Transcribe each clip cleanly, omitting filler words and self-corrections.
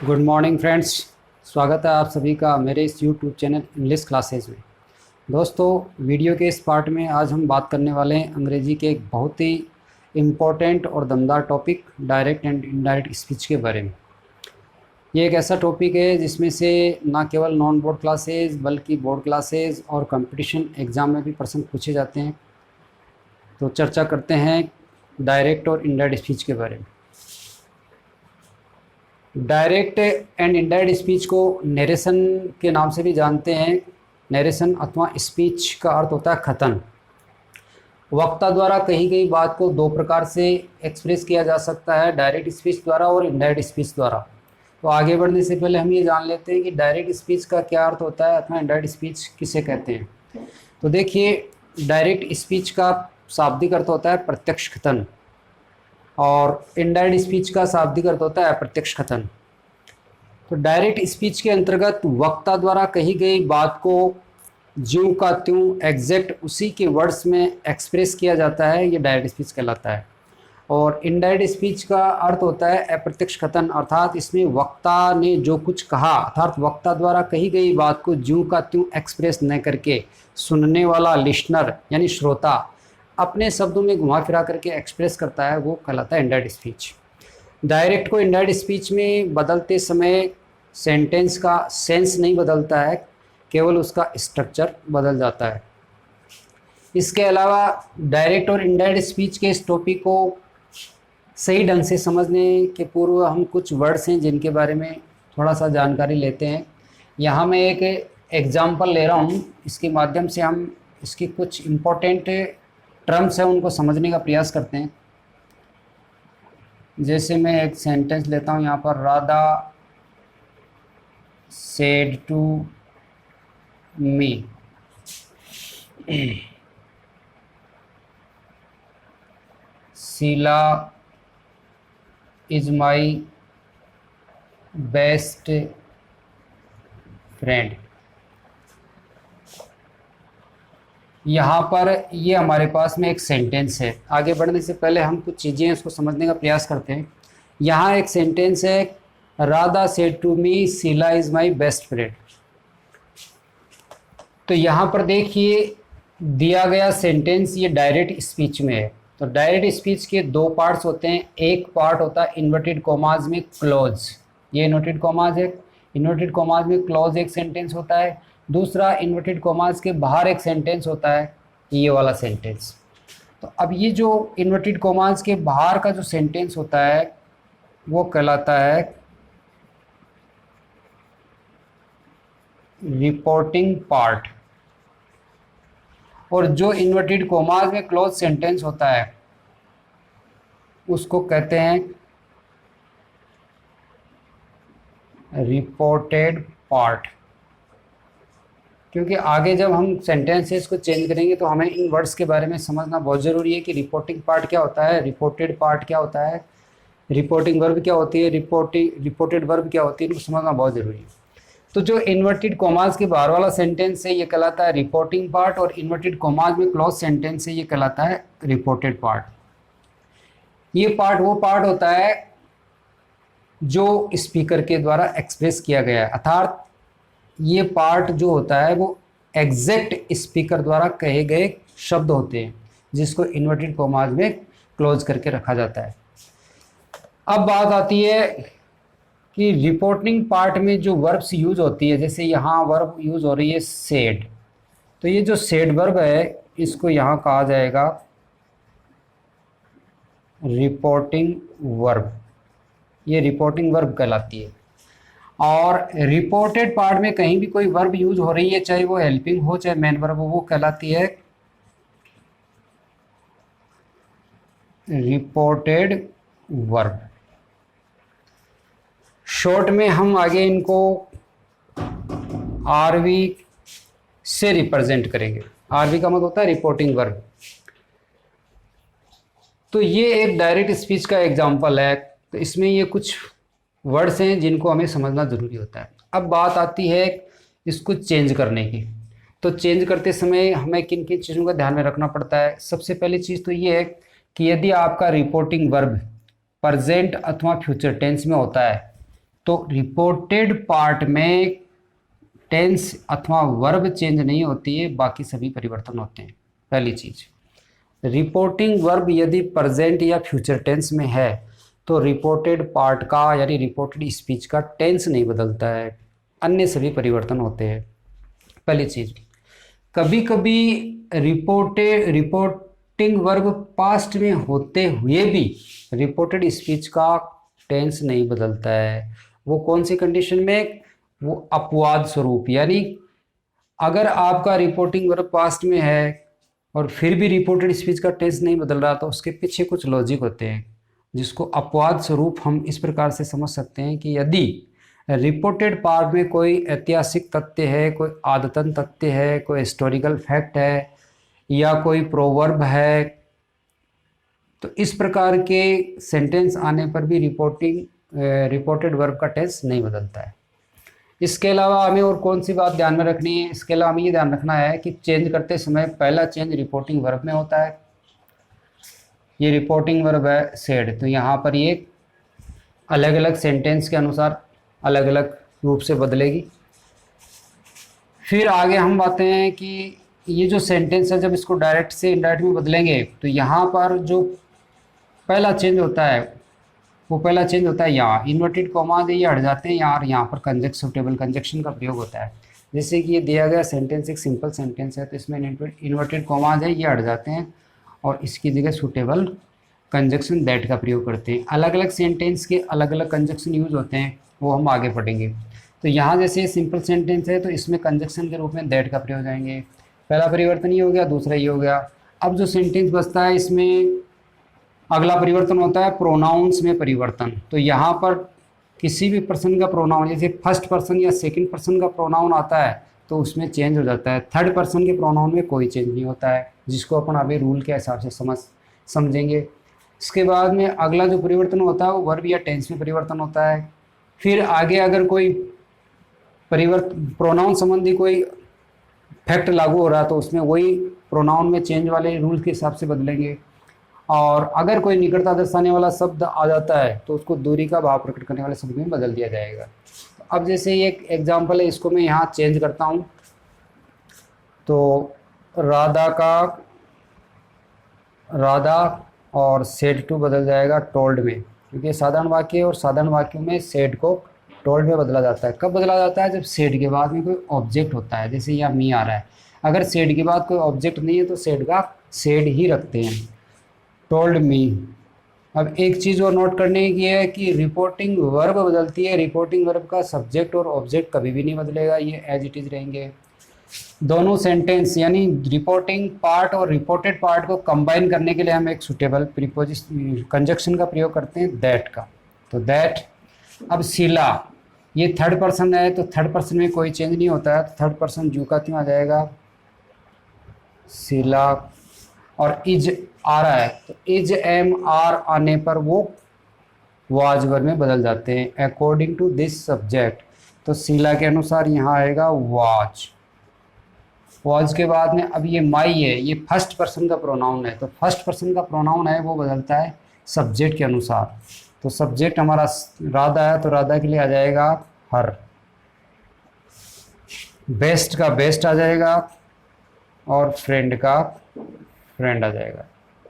Good morning friends. स्वागत है आप सभी का मेरे इस यूट्यूब चैनल इंग्लिश क्लासेज में। दोस्तों, वीडियो के इस पार्ट में आज हम बात करने वाले हैं अंग्रेजी के एक बहुत ही इम्पोर्टेंट और दमदार topic direct and indirect speech के बारे में। ये एक ऐसा टॉपिक है जिसमें से ना केवल नॉन बोर्ड क्लासेज बल्कि बोर्ड क्लासेज और कंपटीशन एग्ज़ाम में भी प्रश्न पूछे जाते हैं। तो चर्चा करते हैं डायरेक्ट और इनडायरेक्ट स्पीच के बारे में। डायरेक्ट एंड इनडायरेक्ट स्पीच को नरेशन के नाम से भी जानते हैं। नरेशन अथवा स्पीच का अर्थ होता है कथन। वक्ता द्वारा कही गई बात को दो प्रकार से एक्सप्रेस किया जा सकता है, डायरेक्ट स्पीच द्वारा और इनडायरेक्ट स्पीच द्वारा। तो आगे बढ़ने से पहले हम ये जान लेते हैं कि डायरेक्ट स्पीच का क्या अर्थ होता है अथवा इनडायरेक्ट स्पीच किसे कहते हैं। तो देखिए, डायरेक्ट स्पीच का शाब्दिक अर्थ होता है प्रत्यक्ष कथन और इनडायरेक्ट स्पीच का शाब्दिक अर्थ होता है अप्रत्यक्ष कथन। तो डायरेक्ट स्पीच के अंतर्गत वक्ता द्वारा कही गई बात को ज्यों का त्यों एग्जैक्ट उसी के वर्ड्स में एक्सप्रेस किया जाता है, ये डायरेक्ट स्पीच कहलाता है। और इनडायरेक्ट स्पीच का अर्थ होता है अप्रत्यक्ष कथन, अर्थात इसमें वक्ता ने जो कुछ कहा अर्थात वक्ता द्वारा कही गई बात को ज्यों का त्यों एक्सप्रेस न करके सुनने वाला लिसनर यानी श्रोता अपने शब्दों में घुमा फिरा करके एक्सप्रेस करता है, वो कहलाता है इनडायरेक्ट स्पीच। डायरेक्ट को इनडायरेक्ट स्पीच में बदलते समय सेंटेंस का सेंस नहीं बदलता है, केवल उसका स्ट्रक्चर बदल जाता है। इसके अलावा डायरेक्ट और इनडायरेक्ट स्पीच के इस टॉपिक को सही ढंग से समझने के पूर्व हम कुछ वर्ड्स हैं जिनके बारे में थोड़ा सा जानकारी लेते हैं। यहाँ मैं एक एग्जाम्पल ले रहा हूँ, इसके माध्यम से हम इसकी कुछ इम्पोर्टेंट टर्म्स हैं उनको समझने का प्रयास करते हैं। जैसे मैं एक सेंटेंस लेता हूँ यहाँ पर, Radha said to me, Sheela is my best friend. यहाँ पर ये हमारे पास में एक सेंटेंस है। आगे बढ़ने से पहले हम कुछ चीज़ें उसको समझने का प्रयास करते हैं। यहाँ एक सेंटेंस है, Radha said to me Sheela is my best friend. तो यहाँ पर देखिए, दिया गया सेंटेंस ये डायरेक्ट स्पीच में है। तो डायरेक्ट स्पीच के दो पार्ट्स होते हैं। एक पार्ट होता है इन्वर्टेड कॉमाज में क्लोज, ये इन्वर्टेड कॉमाज है, इन्वर्टेड कॉमाज में क्लोज एक सेंटेंस होता है। दूसरा इन्वर्टेड कॉमाज के बाहर एक सेंटेंस होता है, ये वाला सेंटेंस। तो अब ये जो इन्वर्टेड कॉमाज के बाहर का जो सेंटेंस होता है वो कहलाता है रिपोर्टिंग पार्ट, और जो इन्वर्टेड कॉमाज में क्लोज सेंटेंस होता है उसको कहते हैं रिपोर्टेड पार्ट। क्योंकि आगे जब हम सेंटेंसेस को चेंज करेंगे तो हमें इन वर्ड्स के बारे में समझना बहुत ज़रूरी है कि रिपोर्टिंग पार्ट क्या होता है, रिपोर्टेड पार्ट क्या होता है, रिपोर्टिंग वर्ब क्या होती है, रिपोर्टेड वर्ब क्या होती है, इनको समझना बहुत ज़रूरी है। तो जो इन्वर्टेड कॉमाज के बाहर वाला सेंटेंस है ये कहलाता है रिपोर्टिंग पार्ट, और इन्वर्टेड कॉमाज में क्लोज सेंटेंस है ये कहलाता है रिपोर्टेड पार्ट। ये पार्ट वो पार्ट होता है जो स्पीकर के द्वारा एक्सप्रेस किया गया है, अर्थात ये पार्ट जो होता है वो एग्जैक्ट स्पीकर द्वारा कहे गए शब्द होते हैं जिसको इन्वर्टेड कॉमाज में क्लोज करके रखा जाता है। अब बात आती है कि रिपोर्टिंग पार्ट में जो वर्ब्स यूज होती है, जैसे यहाँ वर्ब यूज हो रही है सेड, तो ये जो सेड वर्ब है इसको यहाँ कहा जाएगा रिपोर्टिंग वर्ब, ये रिपोर्टिंग वर्ब कहलाती है। और रिपोर्टेड पार्ट में कहीं भी कोई वर्ब यूज हो रही है, चाहे वो हेल्पिंग हो चाहे मेन वर्ब हो, वो कहलाती है रिपोर्टेड वर्ब। शॉर्ट में हम आगे इनको आरवी से रिप्रेजेंट करेंगे। आरवी का मतलब होता है रिपोर्टिंग वर्ब। तो ये एक डायरेक्ट स्पीच का एग्जांपल है। तो इसमें ये कुछ वर्ड्स हैं जिनको हमें समझना ज़रूरी होता है। अब बात आती है इसको चेंज करने की। तो चेंज करते समय हमें किन किन चीज़ों का ध्यान में रखना पड़ता है। सबसे पहली चीज़ तो ये है कि यदि आपका रिपोर्टिंग वर्ब प्रेजेंट अथवा फ्यूचर टेंस में होता है तो रिपोर्टेड पार्ट में टेंस अथवा वर्ब चेंज नहीं होती है, बाकी सभी परिवर्तन होते हैं। पहली चीज, रिपोर्टिंग वर्ब यदि प्रेजेंट या फ्यूचर टेंस में है तो रिपोर्टेड पार्ट का यानी रिपोर्टेड स्पीच का टेंस नहीं बदलता है, अन्य सभी परिवर्तन होते हैं। पहली चीज, कभी कभी रिपोर्टिंग वर्ब पास्ट में होते हुए भी रिपोर्टेड स्पीच का टेंस नहीं बदलता है। वो कौन सी कंडीशन में? वो अपवाद स्वरूप, यानी अगर आपका रिपोर्टिंग वर्ब पास्ट में है और फिर भी रिपोर्टेड स्पीच का टेंस नहीं बदल रहा, तो उसके पीछे कुछ लॉजिक होते हैं जिसको अपवाद स्वरूप हम इस प्रकार से समझ सकते हैं कि यदि रिपोर्टेड पार्ट में कोई ऐतिहासिक तथ्य है, कोई आदतन तथ्य है, कोई हिस्टोरिकल फैक्ट है या कोई प्रोवर्ब है, तो इस प्रकार के सेंटेंस आने पर भी रिपोर्टेड वर्ब का टेंस नहीं बदलता है। इसके अलावा हमें और कौन सी बात ध्यान में रखनी है? इसके अलावा हमें ये ध्यान रखना है कि चेंज करते समय पहला चेंज रिपोर्टिंग वर्ब में होता है। ये रिपोर्टिंग वर्ब है सेड, तो यहाँ पर ये अलग अलग सेंटेंस के अनुसार अलग अलग रूप से बदलेगी। फिर आगे हम बातें हैं कि ये जो सेंटेंस है जब इसको डायरेक्ट से इनडायरेक्ट में बदलेंगे तो यहाँ पर जो पहला चेंज होता है वो पहला चेंज होता है यहाँ इन्वर्टेड कॉमा ये हट जाते हैं यार, यहाँ पर कंजक्टिव कंजक्शन का प्रयोग होता है। जैसे कि ये दिया गया सेंटेंस एक सिंपल सेंटेंस है तो इसमें इन्वर्टेड कॉमाज है, ये हट जाते हैं और इसकी जगह सुटेबल कंजक्शन दैट का प्रयोग करते हैं। अलग अलग सेंटेंस के अलग अलग कंजक्शन यूज होते हैं, वो हम आगे पढ़ेंगे। तो यहाँ जैसे सिंपल सेंटेंस है तो इसमें कंजक्शन के रूप में दैट का प्रयोग आएंगे। पहला परिवर्तन ये हो गया, दूसरा ये हो गया। अब जो सेंटेंस बचता है इसमें अगला परिवर्तन होता है प्रोनाउंस में परिवर्तन। तो यहाँ पर किसी भी पर्सन का प्रोनाउन, जैसे फर्स्ट पर्सन या सेकंड पर्सन का प्रोनाउन आता है तो उसमें चेंज हो जाता है। थर्ड पर्सन के प्रोनाउन में कोई चेंज नहीं होता है, जिसको अपन अभी रूल के हिसाब से समझेंगे। इसके बाद में अगला जो परिवर्तन होता है वो वर्ब या टेंस में परिवर्तन होता है। फिर आगे अगर कोई प्रोनाउन संबंधी कोई फैक्ट लागू हो रहा है तो उसमें वही प्रोनाउन में चेंज वाले रूल के हिसाब से बदलेंगे। और अगर कोई निकटता दर्शाने वाला शब्द आ जाता है तो उसको दूरी का भाव प्रकट करने वाले शब्द में बदल दिया जाएगा। अब जैसे ये एक एग्जाम्पल है, इसको मैं यहाँ चेंज करता हूँ तो राधा और सेड टू बदल जाएगा टोल्ड में, क्योंकि साधारण वाक्य और साधारण वाक्यों में सेड को टोल्ड में बदला जाता है। कब बदला जाता है? जब सेड के बाद में कोई ऑब्जेक्ट होता है, जैसे यहाँ मी आ रहा है। अगर सेड के बाद कोई ऑब्जेक्ट नहीं है तो सेड का सेड ही रखते हैं, टोल्ड मी। अब एक चीज़ और नोट करने की है कि रिपोर्टिंग वर्ब बदलती है, रिपोर्टिंग वर्ब का सब्जेक्ट और ऑब्जेक्ट कभी भी नहीं बदलेगा, ये एज इट इज़ रहेंगे। दोनों सेंटेंस यानी रिपोर्टिंग पार्ट और रिपोर्टेड पार्ट को कंबाइन करने के लिए हम एक सुटेबल प्रीपोजिशन कंजक्शन का प्रयोग करते हैं, दैट का। तो दैट। अब शीला, ये थर्ड पर्सन है तो थर्ड पर्सन में कोई चेंज नहीं होता है, तो थर्ड पर्सन जू का क्यों आ जाएगा, शीला। और इज आ रहा है तो इज एम आर आने पर वो वाज वर्ब में बदल जाते हैं अकॉर्डिंग टू दिस सब्जेक्ट। तो शीला के अनुसार यहाँ आएगा वाज। वाज के बाद में अब ये माई है, ये फर्स्ट पर्सन का प्रोनाउन है, तो फर्स्ट पर्सन का प्रोनाउन है वो बदलता है सब्जेक्ट के अनुसार। तो सब्जेक्ट हमारा राधा है तो राधा के लिए आ जाएगा हर। बेस्ट का बेस्ट आ जाएगा और फ्रेंड का फ्रेंड आ जाएगा,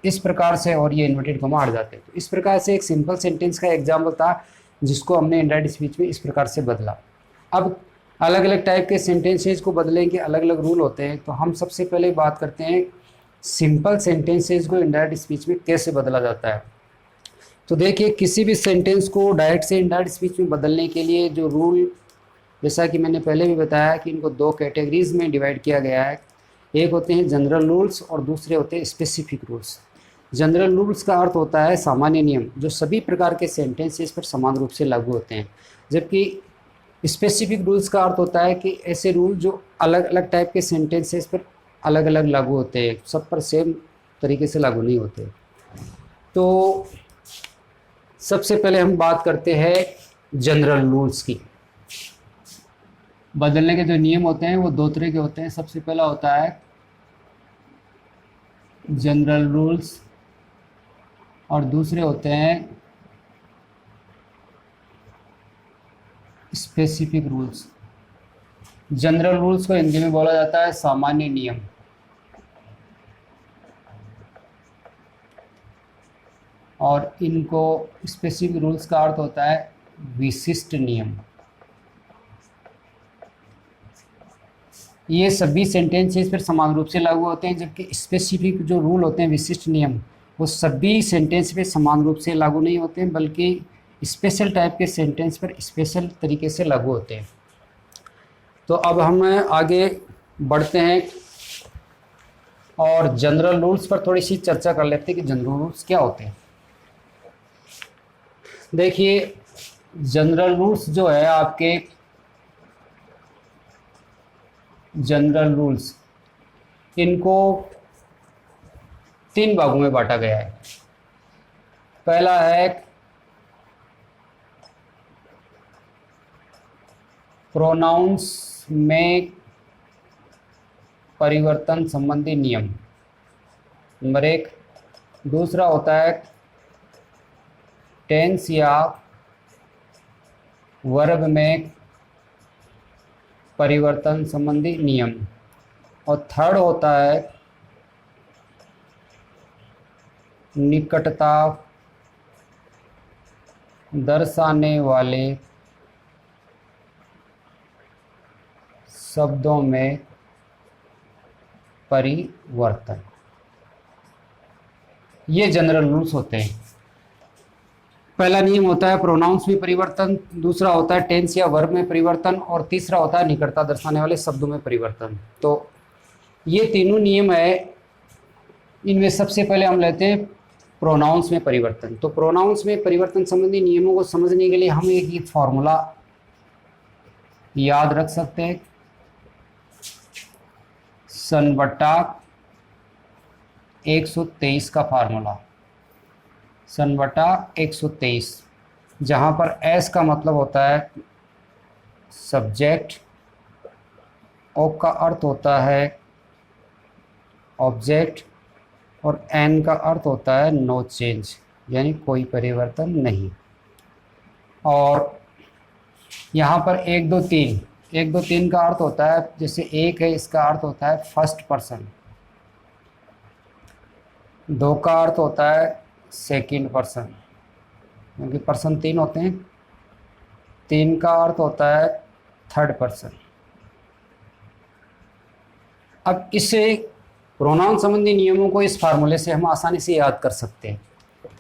इस प्रकार से। और ये इन्वर्टेड कॉमा हट जाते हैं। तो इस प्रकार से एक सिंपल सेंटेंस का एग्जाम्पल था जिसको हमने इनडायरेक्ट स्पीच में इस प्रकार से बदला। अब अलग अलग टाइप के सेंटेंसेस को बदलने के अलग अलग रूल होते हैं, तो हम सबसे पहले बात करते हैं सिंपल सेंटेंसेस को इनडायरेक्ट स्पीच में कैसे बदला जाता है। तो देखिए, किसी भी सेंटेंस को डायरेक्ट से इनडायरेक्ट स्पीच में बदलने के लिए जो रूल, जैसा कि मैंने पहले भी बताया कि इनको दो कैटेगरीज में डिवाइड किया गया है। एक होते हैं जनरल रूल्स और दूसरे होते हैं स्पेसिफिक रूल्स। जनरल रूल्स का अर्थ होता है सामान्य नियम जो सभी प्रकार के सेंटेंसेस पर समान रूप से लागू होते हैं, जबकि स्पेसिफिक रूल्स का अर्थ होता है कि ऐसे रूल जो अलग अलग टाइप के सेंटेंसेस पर अलग अलग लागू होते हैं, सब पर सेम तरीके से लागू नहीं होते। तो सबसे पहले हम बात करते हैं जनरल रूल्स की। बदलने के जो नियम होते हैं वो दो तरह के होते हैं। सबसे पहला होता है जनरल रूल्स और दूसरे होते हैं स्पेसिफिक रूल्स। जनरल रूल्स को हिंदी में बोला जाता है सामान्य नियम। और इनको स्पेसिफिक रूल्स का अर्थ होता है विशिष्ट नियम। ये सभी सेंटेंसेस पर समान रूप से लागू होते हैं, जबकि स्पेसिफिक जो रूल होते हैं, विशिष्ट नियम, वो सभी सेंटेंस पे समान रूप से लागू नहीं होते हैं, बल्कि स्पेशल टाइप के सेंटेंस पर स्पेशल तरीके से लागू होते हैं। तो अब हम आगे बढ़ते हैं और जनरल रूल्स पर थोड़ी सी चर्चा कर लेते हैं कि जनरल रूल्स क्या होते हैं। देखिए, जनरल रूल्स जो है आपके, जनरल रूल्स, इनको 3 भागों में बांटा गया है। पहला है प्रोनाउंस में परिवर्तन संबंधी नियम, नंबर 1। दूसरा होता है टेंस या वर्ब में परिवर्तन संबंधी नियम, और थर्ड होता है निकटता दर्शाने वाले शब्दों में परिवर्तन। ये जनरल रूल्स होते हैं। पहला नियम होता है प्रोनाउंस में परिवर्तन, दूसरा होता है टेंस या वर्ब में परिवर्तन, और तीसरा होता है निकटता दर्शाने वाले शब्दों में परिवर्तन। तो ये तीनों नियम है। इनमें सबसे पहले हम लेते हैं प्रोनाउंस में परिवर्तन। तो प्रोनाउंस में परिवर्तन संबंधी नियमों को समझने के लिए हम एक फॉर्मूला याद रख सकते हैं, सन बट्टा 123 का फार्मूला, सन बटा 123, जहाँ पर एस का मतलब होता है सब्जेक्ट, ओ का अर्थ होता है ऑब्जेक्ट, और एन का अर्थ होता है नो चेंज, यानी कोई परिवर्तन नहीं। और यहाँ पर 1 2 3, 1 2 3 का अर्थ होता है, जैसे एक है, इसका अर्थ होता है फर्स्ट पर्सन। 2 का अर्थ होता है सेकंड पर्सन, क्योंकि पर्सन 3 होते हैं। 3 का अर्थ होता है थर्ड पर्सन। अब इसे प्रोनाउन संबंधी नियमों को इस फार्मूले से हम आसानी से याद कर सकते हैं।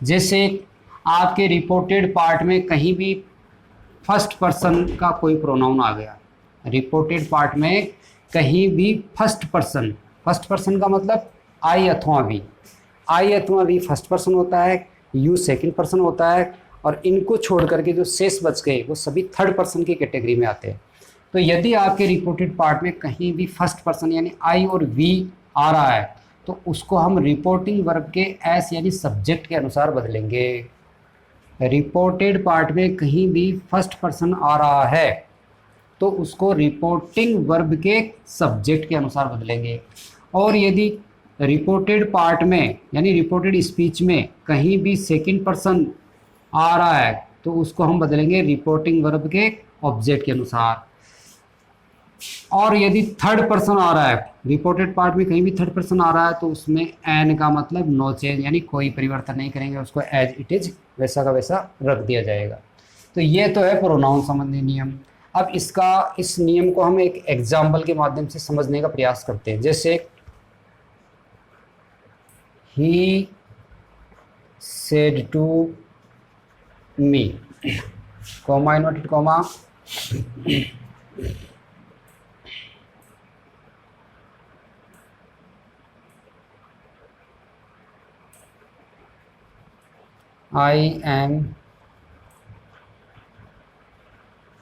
जैसे आपके रिपोर्टेड पार्ट में कहीं भी फर्स्ट पर्सन का कोई प्रोनाउन आ गया, रिपोर्टेड पार्ट में कहीं भी फर्स्ट पर्सन का मतलब आई अथवा वी, आई अथवा वी फर्स्ट पर्सन होता है, यू सेकंड पर्सन होता है, और इनको छोड़ करके जो शेष बच गए वो सभी थर्ड पर्सन की कैटेगरी में आते हैं। तो यदि आपके रिपोर्टेड पार्ट में कहीं भी फर्स्ट पर्सन यानी आई और वी आ रहा है, तो उसको हम रिपोर्टिंग वर्ब के एस यानी सब्जेक्ट के अनुसार बदलेंगे। रिपोर्टेड पार्ट में कहीं भी फर्स्ट पर्सन आ रहा है तो उसको रिपोर्टिंग वर्ब के सब्जेक्ट के अनुसार बदलेंगे। और यदि रिपोर्टेड पार्ट में यानी रिपोर्टेड स्पीच में कहीं भी सेकंड पर्सन आ रहा है तो उसको हम बदलेंगे रिपोर्टिंग वर्ब के ऑब्जेक्ट के अनुसार। और यदि थर्ड पर्सन आ रहा है, रिपोर्टेड पार्ट में कहीं भी थर्ड पर्सन आ रहा है, तो उसमें एन का मतलब नो चेंज, यानी कोई परिवर्तन नहीं करेंगे, उसको एज इट इज वैसा का वैसा रख दिया जाएगा। तो ये तो है प्रोनाउन संबंधी नियम। अब इस नियम को हम एक एग्जाम्पल के माध्यम से समझने का प्रयास करते हैं। जैसे he said to me, comma inverted comma,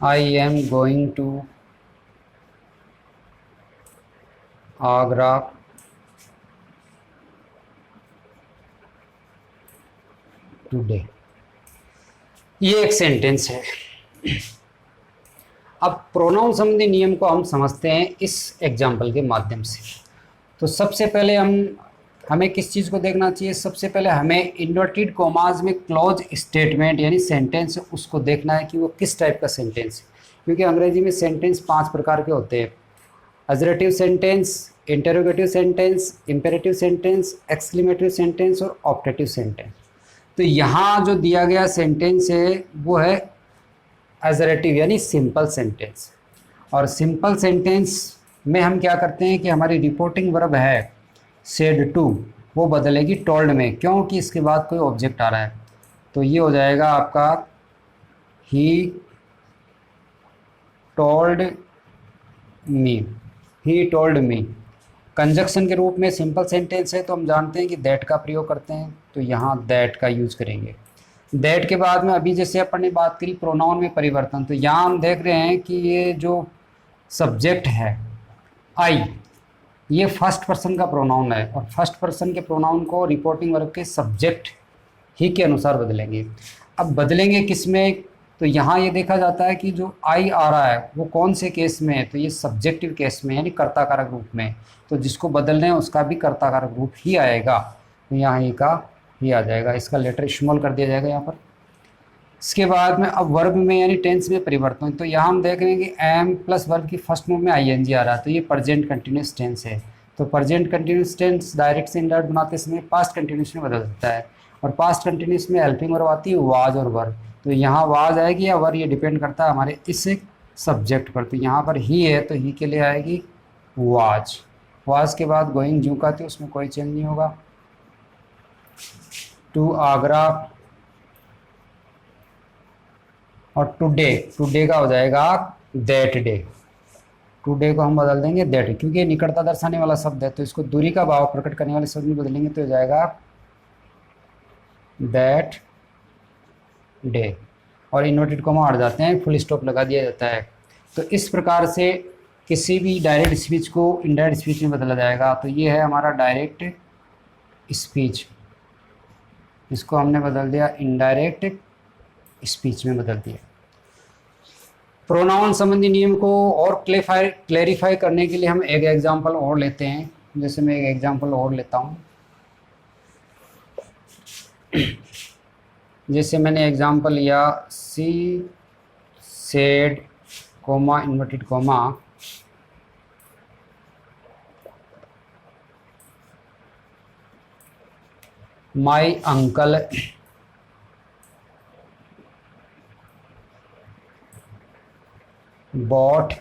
I am going to Agra today। ये एक सेंटेंस है। अब प्रोनाउन संबंधी नियम को हम समझते हैं इस एग्जाम्पल के माध्यम से। तो सबसे पहले हमें किस चीज़ को देखना चाहिए? सबसे पहले हमें इन्वर्टेड कॉमाज में क्लोज स्टेटमेंट यानी सेंटेंस उसको देखना है कि वो किस टाइप का सेंटेंस है। क्योंकि अंग्रेजी में सेंटेंस 5 प्रकार के होते हैं। Assertive sentence, interrogative sentence, imperative sentence, exclamative sentence और ऑप्टेटिव सेंटेंस। तो यहाँ जो दिया गया सेंटेंस है वो है अजरेटिव यानी सिंपल सेंटेंस। और सिंपल सेंटेंस में हम क्या करते हैं कि हमारी रिपोर्टिंग वर्ब है सेड टू, वो बदलेगी टोल्ड में, क्योंकि इसके बाद कोई ऑब्जेक्ट आ रहा है। तो ये हो जाएगा आपका he told me, he told me. Conjunction के रूप में सिंपल सेंटेंस है तो हम जानते हैं कि दैट का प्रयोग करते हैं, तो यहाँ दैट का यूज करेंगे। दैट के बाद में अभी जैसे अपन ने बात करी प्रोनाउन में परिवर्तन, तो यहाँ हम देख रहे हैं कि ये जो सब्जेक्ट है आई, ये फर्स्ट पर्सन का प्रोनाउन है, और फर्स्ट पर्सन के प्रोनाउन को रिपोर्टिंग वर्ब के सब्जेक्ट ही के अनुसार बदलेंगे। अब बदलेंगे किस में, तो यहाँ ये देखा जाता है कि जो आई आ रहा है वो कौन से केस में है, तो ये सब्जेक्टिव केस में यानी कर्ता कारक रूप में। तो जिसको बदलना है उसका भी कर्ता कारक रूप ही आएगा, तो यहाँ ही का ही आ जाएगा, इसका लेटर स्मॉल कर दिया जाएगा यहाँ पर। इसके बाद में अब वर्ब में यानी टेंस में परिवर्तन, तो यहाँ हम देख रहे हैं कि एम प्लस वर्ब की फर्स्ट मूव में आईएनजी आ रहा है, तो ये प्रेजेंट कंटिन्यूस टेंस है। तो प्रेजेंट कंटिन्यूस टेंस डायरेक्ट से इनडायरेक्ट बनाते समय पास्ट कंटिन्यूस में बदल सकता है, और पास्ट कंटिन्यूस में हेल्पिंग वर्ब आती है वाज और वर। तो यहाँ वाज आएगी या वर, ये डिपेंड करता है हमारे इस सब्जेक्ट पर। तो यहाँ पर ही है तो ही के लिए आएगी वाज। वाज के बाद गोइंग जू का, तो उसमें कोई चेंज नहीं होगा। टू आगरा, और टुडे, टुडे का हो जाएगा दैट डे। टुडे को हम बदल देंगे दैट, क्योंकि निकटता दर्शाने वाला शब्द है तो इसको दूरी का भाव प्रकट करने वाले शब्द में बदलेंगे तो हो जाएगा दैट डे, और इन्वर्टेड कॉमा हट जाते हैं, फुल स्टॉप लगा दिया जाता है। तो इस प्रकार से किसी भी डायरेक्ट स्पीच को इनडायरेक्ट स्पीच में बदला जाएगा। तो ये है हमारा डायरेक्ट स्पीच, इसको हमने बदल दिया इनडायरेक्ट स्पीच में बदल दिया। प्रोनाउन संबंधी नियम को और क्लेरिफाई करने के लिए हम एक एग्जांपल और लेते हैं। जैसे मैं एक एग्जांपल और लेता हूँ, जैसे मैंने एग्जांपल लिया she said coma inverted coma my uncle bought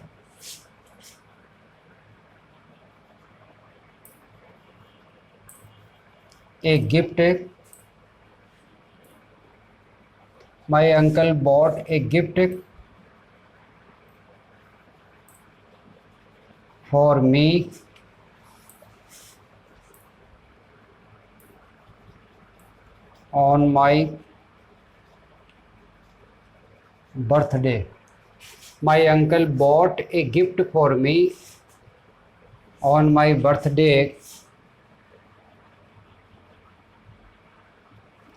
a gift, my uncle bought a gift for me on my birthday. My uncle bought a gift for me on my birthday।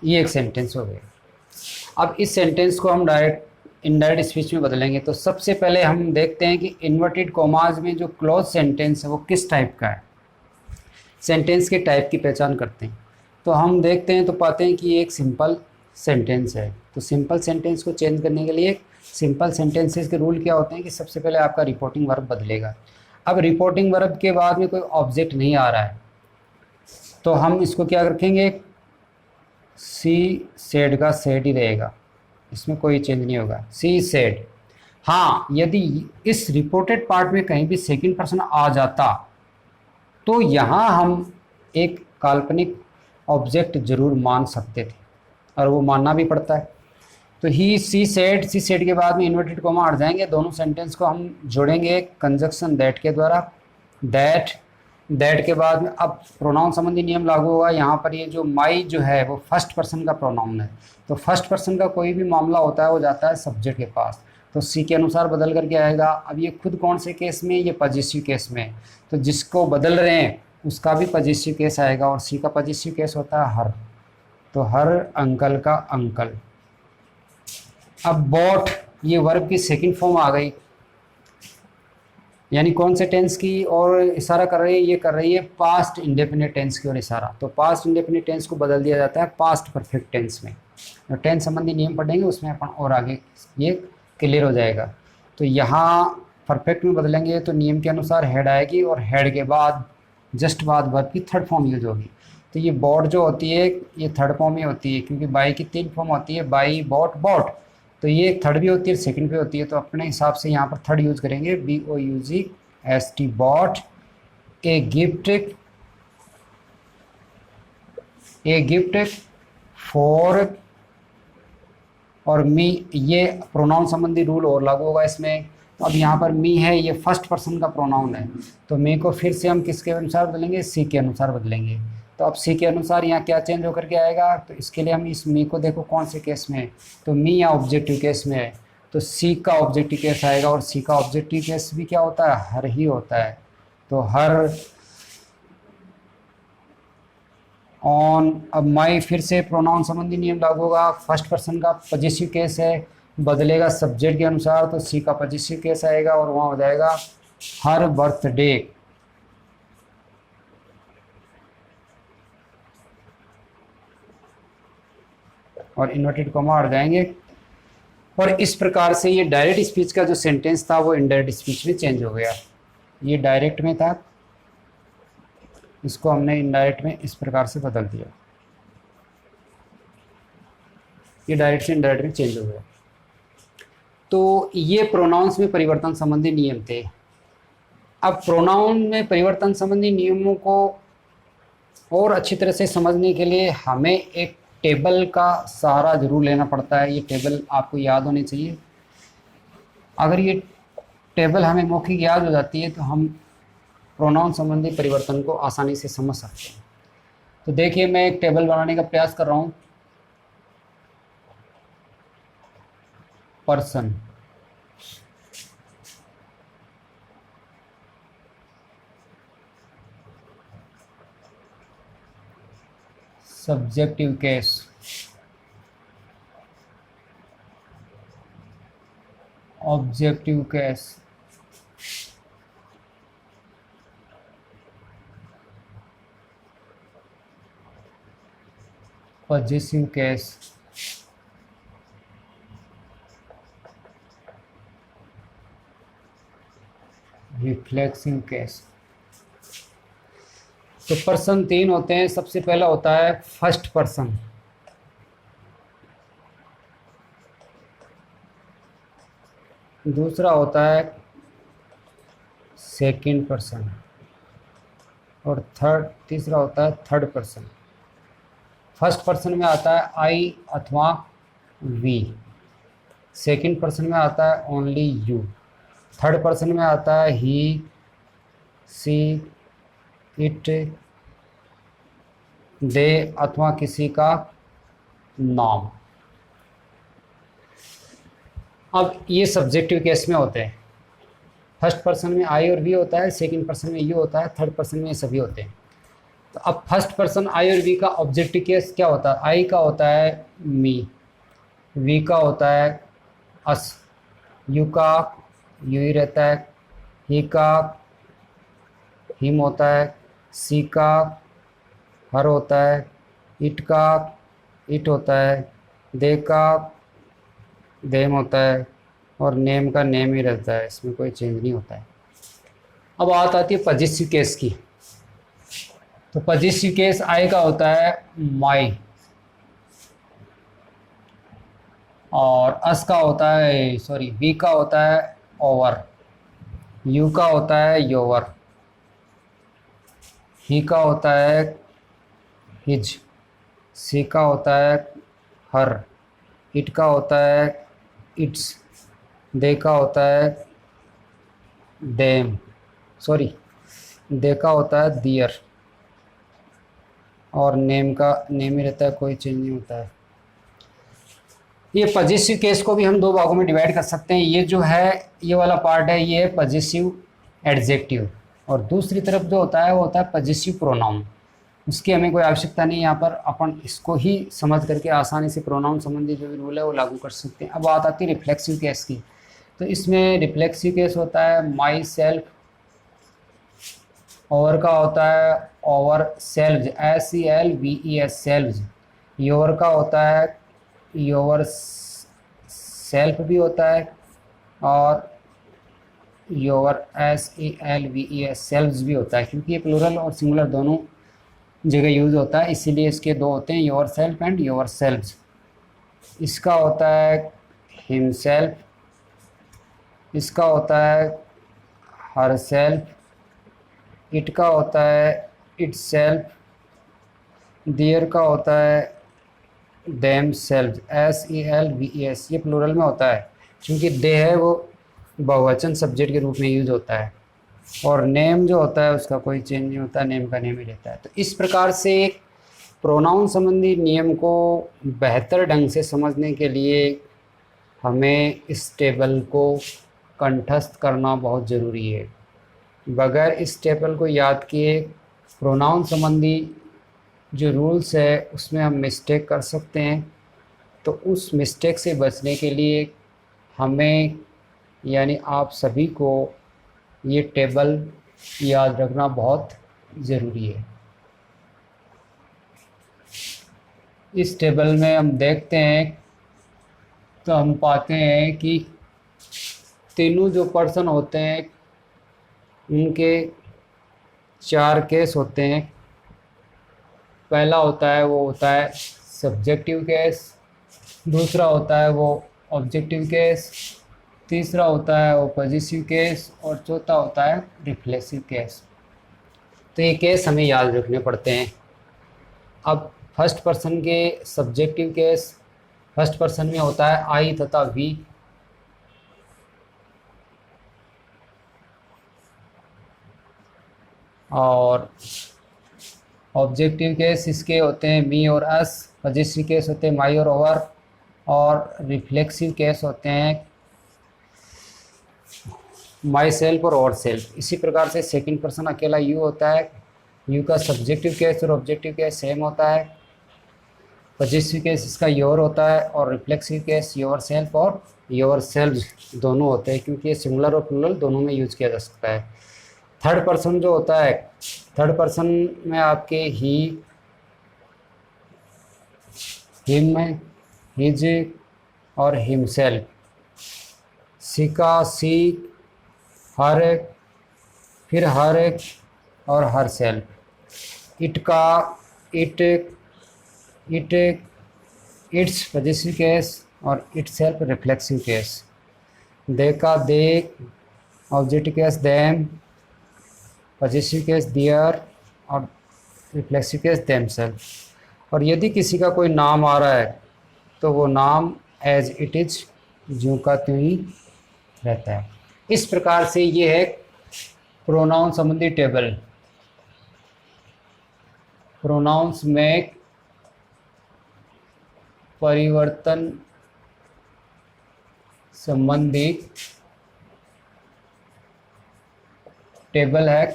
ये एक sentence हो गया। अब इस sentence को हम direct indirect speech में बदलेंगे। तो सबसे पहले हम देखते हैं कि इन्वर्टेड कॉमाज में जो क्लोज सेंटेंस है वो किस टाइप का है। सेंटेंस के टाइप की पहचान करते हैं, तो हम देखते हैं तो पाते हैं कि ये एक सिंपल सेंटेंस है। तो सिंपल सेंटेंस को चेंज करने के लिए सिंपल सेंटेंसेस के रूल क्या होते हैं कि सबसे पहले आपका रिपोर्टिंग वर्ब बदलेगा। अब रिपोर्टिंग वर्ब के बाद में कोई ऑब्जेक्ट नहीं आ रहा है तो हम इसको क्या रखेंगे, सी सेड का सेड ही रहेगा, इसमें कोई चेंज नहीं होगा, सी सेड। हाँ, यदि इस रिपोर्टेड पार्ट में कहीं भी सेकंड पर्सन आ जाता तो यहाँ हम एक काल्पनिक ऑब्जेक्ट जरूर मान सकते थे, और वो मानना भी पड़ता है। तो ही सी सेड के बाद में इन्वर्टेड कॉमा हट जाएंगे, दोनों सेंटेंस को हम जोड़ेंगे कंजक्शन दैट के द्वारा। दैट के बाद में अब प्रोनाउन संबंधी नियम लागू होगा। यहाँ पर ये जो माई जो है वो फर्स्ट पर्सन का प्रोनाउन है, तो फर्स्ट पर्सन का कोई भी मामला होता है वो जाता है सब्जेक्ट के पास, तो सी के अनुसार बदल करके आएगा। अब ये खुद कौन से केस में, ये पॉजिटिव केस में, तो जिसको बदल रहे हैं उसका भी पॉजिटिव केस आएगा, और सी का पॉजिटिव केस होता है हर, तो हर अंकल का अंकल। अब बॉट, ये वर्ब की सेकंड फॉर्म आ गई, यानी कौन से टेंस की और इशारा कर रही है, ये कर रही है पास्ट इंडेफिनिट टेंस की ओर इशारा। तो पास्ट इंडेफिनिट टेंस को बदल दिया जाता है पास्ट परफेक्ट टेंस में। तो टेंस संबंधी नियम पढ़ेंगे उसमें अपन और आगे ये क्लियर हो जाएगा। तो यहाँ परफेक्ट में बदलेंगे तो नियम के अनुसार हेड आएगी और हेड के बाद जस्ट बाद वर्ब की थर्ड फॉर्म यूज होगी। तो ये बॉट जो होती है ये थर्ड फॉर्म ही होती है, क्योंकि बाई की 3 फॉर्म होती है, बाई, बॉट, बॉट। तो ये थर्ड भी होती है, सेकंड भी होती है, तो अपने हिसाब से यहाँ पर थर्ड यूज करेंगे, BOUGST, bot a gift for और मी। ये प्रोनाउन संबंधी रूल और लागू होगा इसमें। तो अब यहाँ पर मी है, ये फर्स्ट पर्सन का प्रोनाउन है, तो मी को फिर से हम किसके अनुसार बदलेंगे, सी के अनुसार बदलेंगे। तो अब सी के अनुसार यहाँ क्या चेंज होकर के आएगा, तो इसके लिए हम इस मी को देखो कौन से केस में है, तो मी या ऑब्जेक्टिव केस में है, तो सी का ऑब्जेक्टिव केस आएगा, और सी का ऑब्जेक्टिव केस भी क्या होता है, हर ही होता है। तो हर, ऑन। अब माई फिर से प्रोनाउन संबंधी नियम लागू होगा, फर्स्ट पर्सन का पॉजिटिव केस है, बदलेगा सब्जेक्ट के अनुसार, तो सी का पॉजिटिव केस आएगा और वहाँ हो जाएगा हर बर्थडे। और इन्वर्टेड कॉमा हट जाएंगे। और इस प्रकार से ये डायरेक्ट स्पीच का जो सेंटेंस था वो इनडायरेक्ट स्पीच में चेंज हो गया। ये डायरेक्ट में था, इसको हमने इनडायरेक्ट में इस प्रकार से बदल दिया, ये डायरेक्ट से इनडायरेक्ट में चेंज हो गया। तो ये प्रोनाउंस में परिवर्तन संबंधी नियम थे। अब प्रोनाउन में परिवर्तन संबंधी नियमों को और अच्छी तरह से समझने के लिए हमें एक टेबल का सहारा जरूर लेना पड़ता है। ये टेबल आपको याद होनी चाहिए। अगर ये टेबल हमें मौखिक याद हो जाती है तो हम प्रोनाउन संबंधी परिवर्तन को आसानी से समझ सकते हैं। तो देखिए मैं एक टेबल बनाने का प्रयास कर रहा हूँ। Person, subjective case, objective case, possessive case, reflexive case. तो पर्सन 3 होते हैं। सबसे पहला होता है फर्स्ट पर्सन, दूसरा होता है सेकंड पर्सन, और तीसरा होता है थर्ड पर्सन। फर्स्ट पर्सन में आता है आई अथवा वी, सेकंड पर्सन में आता है ओनली यू, थर्ड पर्सन में आता है ही, सी, इट, दे अथवा किसी का नाम। अब ये सब्जेक्टिव केस में होते हैं। फर्स्ट पर्सन में आई और वी होता है, सेकंड पर्सन में यू होता है, थर्ड पर्सन में ये सभी होते हैं। तो अब फर्स्ट पर्सन आई और वी का ऑब्जेक्टिव केस क्या होता है, आई का होता है मी, वी का होता है अस, यू का यू ही रहता है, ही का हिम होता है, सी का हर होता है, इट का इट होता है, दे का देम होता है, और नेम का नेम ही रहता है, इसमें कोई चेंज नहीं होता है। अब बात आती है पॉजेसिव केस की। तो पॉजेसिव केस आई का होता है माई, और अस का होता है वी का होता है ओवर, यू का होता है योवर, ही का होता है हिज, सी का होता है हर, इट का होता है इट्स, दे का होता है देम दे का होता है दियर, और नेम का नेम ही रहता है, कोई चेंज नहीं होता है। ये पॉजेसिव केस को भी हम 2 भागों में डिवाइड कर सकते हैं। ये जो है ये वाला पार्ट है, ये है पॉजेसिव एडजेक्टिव, और दूसरी तरफ जो होता है वो होता है पॉजेसिव प्रोनाउन। उसकी हमें कोई आवश्यकता नहीं है, यहाँ पर अपन इसको ही समझ करके आसानी से प्रोनाउन संबंधी जो भी रूल है वो लागू कर सकते हैं। अब बात आती है रिफ्लेक्सिव केस की। तो इसमें रिफ्लेक्सिव केस होता है माई सेल्फ, ओवर का होता है over selves, SELVES selves, your का होता है योर सेल्फ भी होता है, और योर, SELVES, सेल्व्स भी होता है, क्योंकि ये प्लूरल और सिंगुलर दोनों जगह यूज़ होता है, इसीलिए इसके दो होते हैं, your self and your selves. इसका होता है हिमसेल्फ, इसका होता है हर सेल्फ, इट का होता है इट सेल्फ, देयर का होता है देम सेल्फ, SELVES। ये प्लूरल में होता है, क्योंकि दे है वो बहुवचन सब्जेक्ट के रूप में यूज होता है, और नेम जो होता है उसका कोई चेंज नहीं होता, नेम का नेम ही रहता है। तो इस प्रकार से एक प्रोनाउन संबंधी नियम को बेहतर ढंग से समझने के लिए हमें इस टेबल को कंठस्थ करना बहुत ज़रूरी है। बगैर इस टेबल को याद किए प्रोनाउन संबंधी जो रूल्स है उसमें हम मिस्टेक कर सकते हैं। तो उस मिस्टेक से बचने के लिए हमें, यानी आप सभी को, ये टेबल याद रखना बहुत ज़रूरी है। इस टेबल में हम देखते हैं तो हम पाते हैं कि तीनों जो पर्सन होते हैं उनके 4 केस होते हैं। पहला होता है वो होता है सब्जेक्टिव केस, दूसरा होता है वो ऑब्जेक्टिव केस, तीसरा होता है वो पॉजिटिव केस, और चौथा होता है रिफ्लेक्सिव केस। तो ये केस हमें याद रखने पड़ते हैं। अब फर्स्ट पर्सन के सब्जेक्टिव केस, फर्स्ट पर्सन में होता है आई तथा वी, और ऑब्जेक्टिव केस इसके होते हैं मी और अस, पॉजिटिव केस होते हैं माई और ओवर, और रिफ्लेक्सिव केस होते हैं माई सेल्फ और ओवर सेल्फ। इसी प्रकार से सेकंड पर्सन अकेला यू होता है, यू का सब्जेक्टिव केस और ऑब्जेक्टिव केस सेम होता है, पॉजिटिव केस इसका योर होता है, और रिफ्लेक्सिव केस योर सेल्फ और योर सेल्फ दोनों होते हैं, क्योंकि ये सिंगुलर और प्लूरल दोनों में यूज किया जा सकता है। थर्ड पर्सन जो होता है, थर्ड पर्सन में आपके ही, हिम, हिज और हिमसेल्फ, सी का सी, हर, फिर हर और हर सेल्फ, इट का it, it, its positive case और itself reflexive case, they का they, objective case them, positive case their, और रिफ्लेक्सिव केस देमसेल्फ। और यदि किसी का कोई नाम आ रहा है तो वो नाम एज इट इज, ज्यों का त्यों ही रहता है। इस प्रकार से ये है प्रोनाउन संबंधी टेबल। प्रोनाउंस में परिवर्तन संबंधी टेबल है।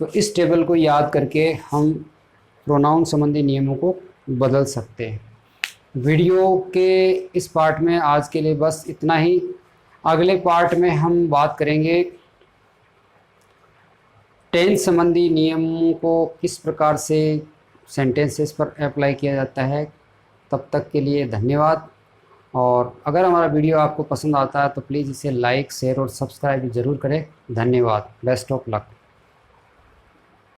तो इस टेबल को याद करके हम प्रोनाउन संबंधी नियमों को बदल सकते हैं। वीडियो के इस पार्ट में आज के लिए बस इतना ही। अगले पार्ट में हम बात करेंगे टेंस संबंधी नियमों को किस प्रकार से सेंटेंसेस पर अप्लाई किया जाता है। तब तक के लिए धन्यवाद। और अगर हमारा वीडियो आपको पसंद आता है तो प्लीज़ इसे लाइक, शेयर और सब्सक्राइब ज़रूर करें। धन्यवाद। Best of luck.